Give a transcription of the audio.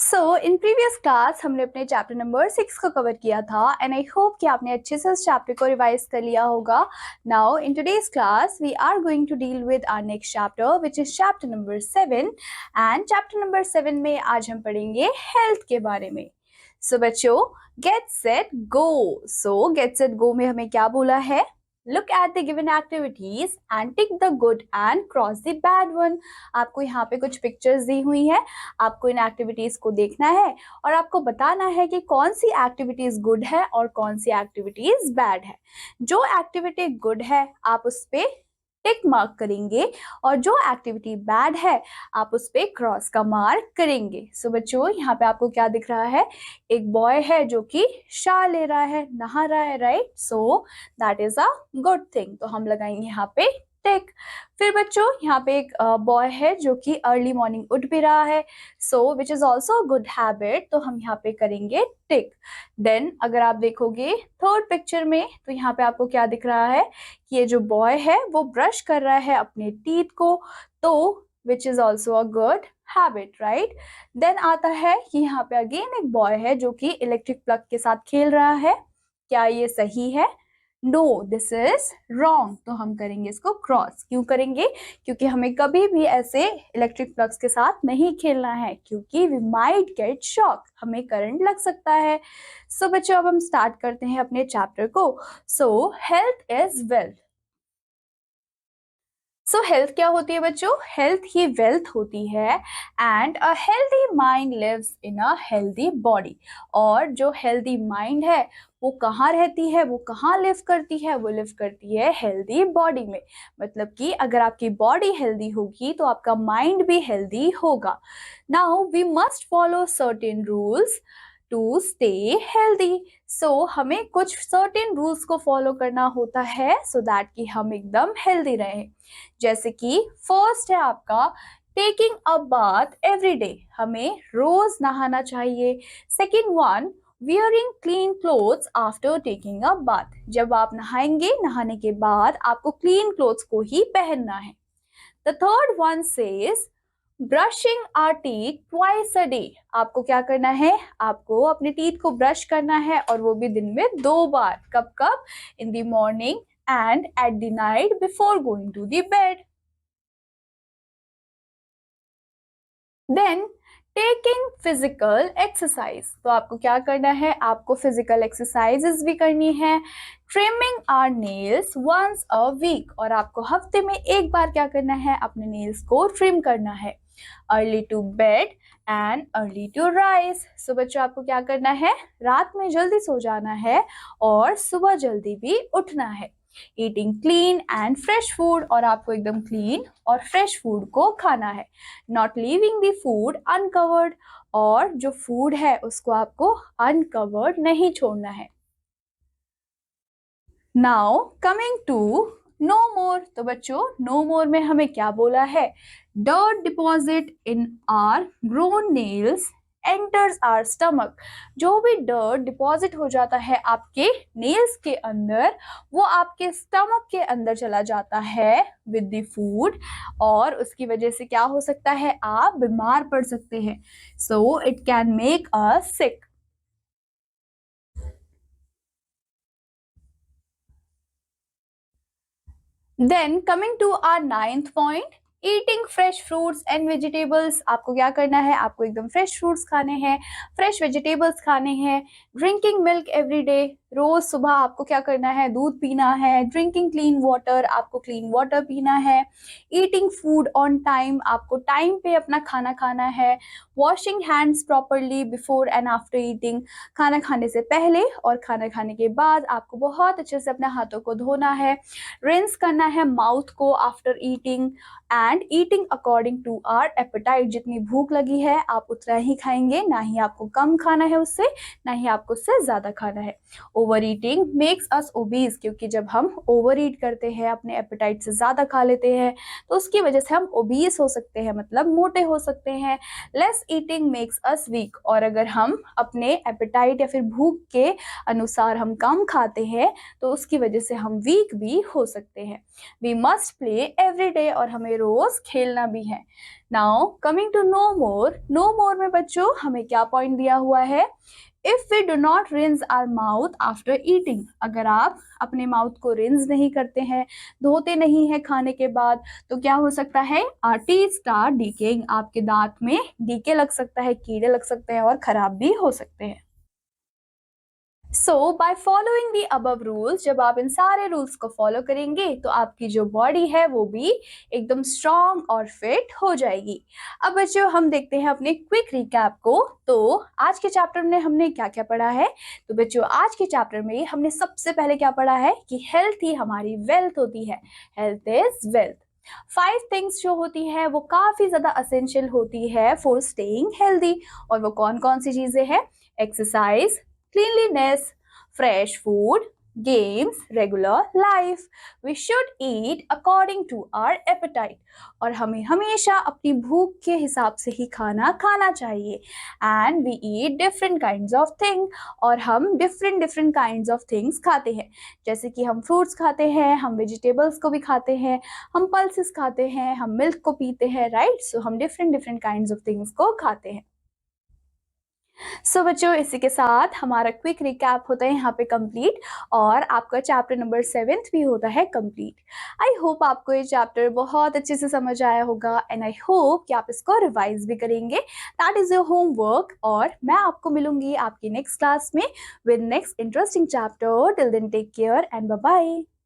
In previous class हमने अपने chapter number 6 को कवर किया था एंड आई होप कि आपने अच्छे से उस चैप्टर को रिवाइज कर लिया होगा। Now in today's class we are going to deal with our next chapter which is chapter number 7 and chapter number 7 में आज हम पढ़ेंगे हेल्थ के बारे में। सो बच्चों, गेट सेट गो। सो गेट सेट गो में हमें क्या बोला है? Look at the given activities and tick the good and cross the bad one। आपको यहाँ पे कुछ पिक्चर्स दी हुई है, आपको इन एक्टिविटीज को देखना है और आपको बताना है कि कौन सी एक्टिविटीज गुड है और कौन सी एक्टिविटीज बैड है। जो एक्टिविटी गुड है आप उस पे टिक मार्क करेंगे और जो एक्टिविटी बैड है आप उस पे क्रॉस का मार्क करेंगे। सो बच्चों, यहाँ पे आपको क्या दिख रहा है? एक बॉय है जो कि शावर ले रहा है, नहा रहा है, right? So that is a good thing, तो हम लगाएंगे यहाँ पे टिक। फिर बच्चों, यहाँ पे एक बॉय है जो कि अर्ली मॉर्निंग उठ भी रहा है, so which is also good habit, तो हम यहाँ पे करेंगे टिक। देन अगर आप देखोगे थर्ड पिक्चर में तो यहाँ पे आपको क्या दिख रहा है कि ये जो बॉय है वो ब्रश कर रहा है अपने टीथ को, तो which is also a good habit, right? Then आता है कि यहाँ पे अगेन एक बॉय है जो कि इलेक्ट्रिक प्लग के साथ खेल रहा है। क्या ये सही है? नो, दिस इज रॉन्ग, तो हम करेंगे इसको क्रॉस। क्यों करेंगे? क्योंकि हमें कभी भी ऐसे इलेक्ट्रिक प्लग्स के साथ नहीं खेलना है, क्योंकि वी माइट गेट शॉक, हमें करंट लग सकता है। सो बच्चों, अब हम स्टार्ट करते हैं अपने चैप्टर को। So health is wealth. So health क्या होती है बच्चों? हेल्थ ही वेल्थ होती है and a healthy mind lives in a healthy body. और जो हेल्दी माइंड है वो कहाँ रहती है, वो कहाँ लिव करती है? वो लिव करती है हेल्दी बॉडी में। मतलब कि अगर आपकी बॉडी हेल्दी होगी तो आपका माइंड भी हेल्दी होगा। Now we must follow certain rules to stay healthy. So हमें कुछ सर्टेन रूल्स को फॉलो करना होता है सो दैट कि हम एकदम हेल्दी रहें। जैसे कि फर्स्ट है आपका taking a bath every day, हमें रोज नहाना चाहिए। Second one, wearing clean clothes after taking a bath, जब आप नहाएंगे नहाने के बाद आपको क्लीन क्लोथ्स को ही पहनना है। The third one says brushing our teeth twice a day, आपको क्या करना है? आपको अपने टीथ को ब्रश करना है और वो भी दिन में 2 बार। कब कब? In the morning and at the night before going to the bed. Then taking physical exercise, तो आपको क्या करना है? आपको फिजिकल एक्सरसाइजेस भी करनी है। Trimming our nails once a week, और आपको हफ्ते में एक बार क्या करना है? अपने नेल्स को ट्रिम करना है। Early to bed and early to rise, so बच्चों आपको क्या करना है? रात में जल्दी सो जाना है और सुबह जल्दी भी उठना है। Eating clean and fresh food, और आपको एकदम क्लीन और फ्रेश फूड को खाना है। Not leaving the food uncovered, और जो फूड है उसको आपको अनकवर्ड नहीं छोड़ना है। नाउ कमिंग टू नो मोर, तो बच्चों नो मोर में हमें क्या बोला है? Dirt deposit in are grown nails enters are stomach, जो भी डर्ट डिपॉजिट हो जाता है आपके नेल्स के अंदर वो आपके स्टमक के अंदर चला जाता है विद द फूड, और उसकी वजह से क्या हो सकता है? आप बीमार पड़ सकते हैं। So it can make us sick. Then coming to our ninth point, eating fresh fruits and vegetables, आपको क्या करना है? आपको एकदम फ्रेश फ्रूट्स खाने हैं, फ्रेश वेजिटेबल्स खाने हैं। ड्रिंकिंग मिल्क एवरी डे, रोज सुबह आपको क्या करना है? दूध पीना है। ड्रिंकिंग क्लीन वाटर, आपको क्लीन वाटर पीना है। ईटिंग फूड ऑन टाइम, आपको टाइम पे अपना खाना खाना है। Washing hands properly before and after eating, खाना खाने से पहले और खाना खाने के बाद आपको बहुत अच्छे से अपने हाथों को धोना है। रिंस करना है माउथ को after eating and eating according to our appetite, जितनी भूख लगी है आप उतना ही खाएंगे, ना ही आपको कम खाना है उससे, ना ही आपको उससे ज्यादा खाना है। ओवर ईटिंग मेक्स अस ओबीज, क्योंकि जब हम ओवर ईट करते हैं, अपने एपेटाइट से ज्यादा खा लेते हैं, तो उसकी वजह से हम ओबीज हो सकते हैं, मतलब मोटे हो सकते हैं। Less eating makes us weak, और अगर हम अपने एपेटाइट या फिर भूख के अनुसार हम कम खाते हैं तो उसकी वजह से हम वीक भी हो सकते हैं। We must play every day, और हमें रोज रोज खेलना भी है। Now coming to no more, no more में बच्चों हमें क्या पॉइंट दिया हुआ है? If we do not rinse our mouth after eating, अगर आप अपने माउथ को रिंस नहीं करते हैं, धोते नहीं है खाने के बाद, तो क्या हो सकता है? आवर टीथ स्टार्ट डीकेइंग, आपके दांत में डीके लग सकता है, कीड़े लग सकते हैं और खराब भी हो सकते हैं। So by following the above rules, जब आप इन सारे रूल्स को फॉलो करेंगे तो आपकी जो बॉडी है वो भी एकदम स्ट्रांग और फिट हो जाएगी। अब बच्चों हम देखते हैं अपने क्विक रिकैप को। तो आज के चैप्टर में हमने क्या क्या पढ़ा है? तो बच्चों आज के चैप्टर में हमने सबसे पहले क्या पढ़ा है कि हेल्थ ही हमारी वेल्थ होती है। Health is wealth. 5 थिंग्स जो होती है वो काफी ज्यादा असेंशियल होती है फॉर स्टेइंग हेल्दी, और वो कौन कौन सी चीजें हैं? Exercise, cleanliness, fresh food, games, regular life. We should eat according to our appetite. और हमें हमेशा अपनी भूख के हिसाब से ही खाना खाना चाहिए। And we eat different kinds of things. और हम different kinds of things खाते हैं। जैसे कि हम फ्रूट्स खाते हैं, हम वेजिटेबल्स को भी खाते हैं, हम पल्सेस खाते हैं, हम मिल्क को पीते हैं, राइट? सो हम different kinds of things को खाते हैं। सो बच्चों इसी के साथ हमारा क्विक रिकैप होता है यहाँ पे कंप्लीट, और आपका चैप्टर नंबर 7 भी होता है कंप्लीट। आई होप आपको ये चैप्टर बहुत अच्छे से समझ आया होगा, एंड आई होप कि आप इसको रिवाइज भी करेंगे। दैट इज योर होमवर्क, और मैं आपको मिलूंगी आपकी नेक्स्ट क्लास में with next interesting chapter. Till then take care and bye bye.